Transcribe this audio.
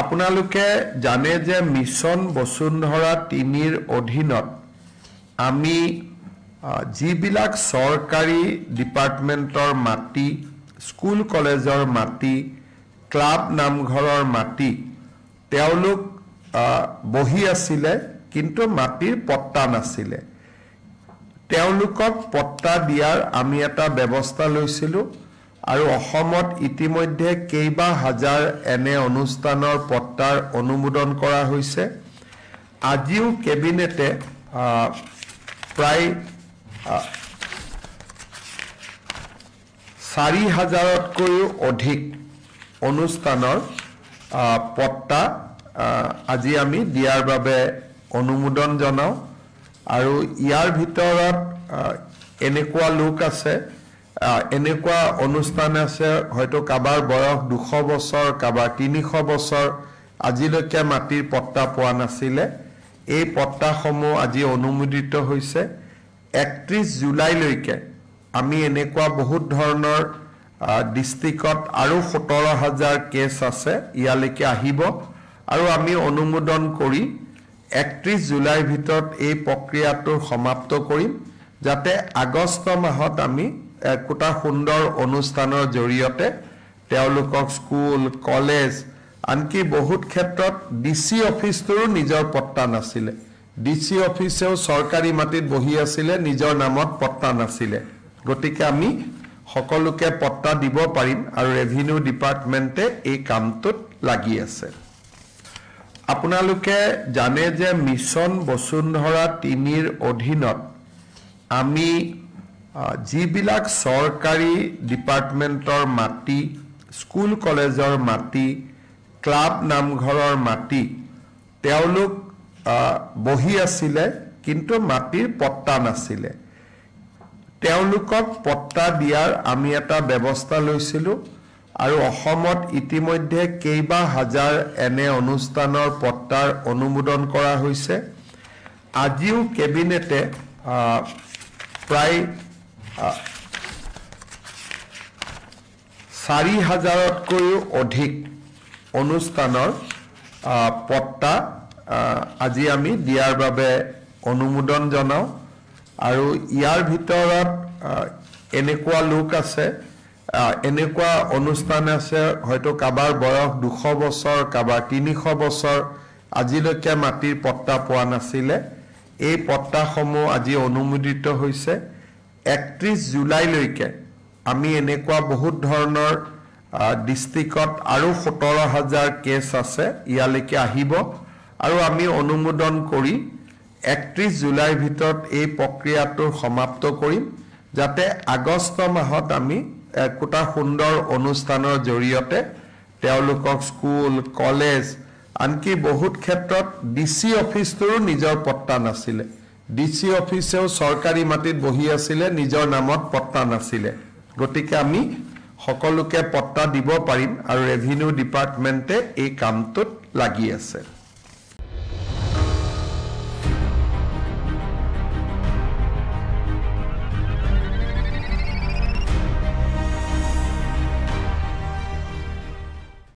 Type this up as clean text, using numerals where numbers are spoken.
আপোনালোকে জানে যে মিছন বসুন্ধৰা 3 অধীনত আমি যিবিলাক সৰকাৰি ডিপাৰ্টমেন্টৰ মাটি স্কুল কলেজৰ মাটি ক্লাব নামঘৰৰ মাটি তেওঁলোক বহি আছিলে কিন্তু মাটিৰ পট্টা নাছিলে তেওঁলোকক পট্টা দিয়াৰ আমি এটা ব্যৱস্থা লৈছিলো আৰু অসমত ইতিমধ্যে কেইবা হাজাৰ এনে অনুষ্ঠানৰ পট্টাৰ অনুমোদন কৰা হৈছে আজিও কেবিনেটে প্ৰায় 4000তকৈও অধিক অনুষ্ঠানৰ পট্টা আজি আমি দিয়াৰ বাবে অনুমোদন জনাও আৰু ইয়াৰ ভিতৰত এনেকুৱা লোক আছে এনেকুৱা অনুষ্ঠান আছে হয়তো কাবাৰ বয়স 200 বছৰ কাবাৰ 300 বছৰ আজিলৈকে মাটিৰ পট্টা পোৱা নাছিলে এই পট্টাসমূহ আজি অনুমোদিত হৈছে 31 জুলাইলৈকে আমি এনেকুৱা বহুত ধৰণৰ ডিস্ট্ৰিক্টত আৰু 17000 কেছ আছে ইয়ালৈকে আহিব আৰু আমি অনুমোদন কৰি 31 জুলাইৰ ভিতৰত এই প্ৰক্ৰিয়াটো সমাপ্ত কৰিম যাতে আগষ্ট মাহত আমি একটা সুন্দৰ অনুষ্ঠানৰ জৰিয়তে তেওঁলোকক স্কুল কলেজ আনকি বহুত ক্ষেত্ৰত ডিসি অফিচটোৰ নিজৰ পট্টা নাছিলে ডিসি অফিসেও সৰকাৰি মাটিত বহি আছিল নিজৰ নামত পট্টা নাছিলে গতিকে আমি সকলোকে পট্টা দিব পাৰিম আৰু ৰেভিনিউ ডিপাৰ্টমেন্টে এই কামটোত লাগি আছে আপোনালোকে জানে যে মিছন বসুন্ধৰা 3 অধীনত আমি যিবিলাক সৰকাৰি ডিপাৰ্টমেন্টৰ মাটি স্কুল কলেজৰ মাটি ক্লাব নামঘৰৰ মাটি তেওঁলোক বহি আছিল কিন্তু মাটিৰ পট্টা নাছিলে তেওঁলোকক পট্টা দিয়াৰ আমি এটা ব্যৱস্থা লৈছিলো আৰু অসমত ইতিমধ্যে কেইবা হাজাৰ এনে অনুষ্ঠানৰ পট্টাৰ অনুমোদন কৰা হৈছে আজিও কেবিনেটে প্ৰায় 4000তকৈও অধিক অনুষ্ঠানৰ পট্টা আজি আমি দিয়াৰ বাবে অনুমোদন জনাও আৰু ইয়াৰ ভিতৰত এনেকুৱা লোক আছে এনেকুৱা অনুষ্ঠান আছে হয়তো কাবাৰ বয়স 200 বছৰ কাবাৰ 300 বছৰ আজিলৈকে মাটিৰ পট্টা পোৱা নাছিলে এই পট্টাসমূহ আজি অনুমোদিত হৈছে 31 জুলাইলৈকে আমি এনেকুৱা বহুত ধৰণৰ ডিস্ট্ৰিক্টত আৰু 17000 কেছ আছে ইয়ালৈকে আহিব আৰু আমি অনুমোদন কৰি 31 জুলাইৰ ভিতৰত এই প্ৰক্ৰিয়াটো সমাপ্ত কৰিম যাতে আগষ্ট মাহত আমি একটা সুন্দৰ অনুষ্ঠানৰ জৰিয়তে তেওঁলোকক স্কুল কলেজ আনকি বহুত ক্ষেত্ৰত ডিসি অফিসটোৰ নিজৰ পট্টা নাছিলে ডিসি অফিসেও সৰকাৰি মাটিত বহি আছিল নিজৰ নামত পট্টা নাছিলে গতিকে আমি সকলোকে পট্টা দিব পাৰিম আৰু ৰেভিনিউ ডিপাৰ্টমেন্টে এই কামটোত লাগি আছে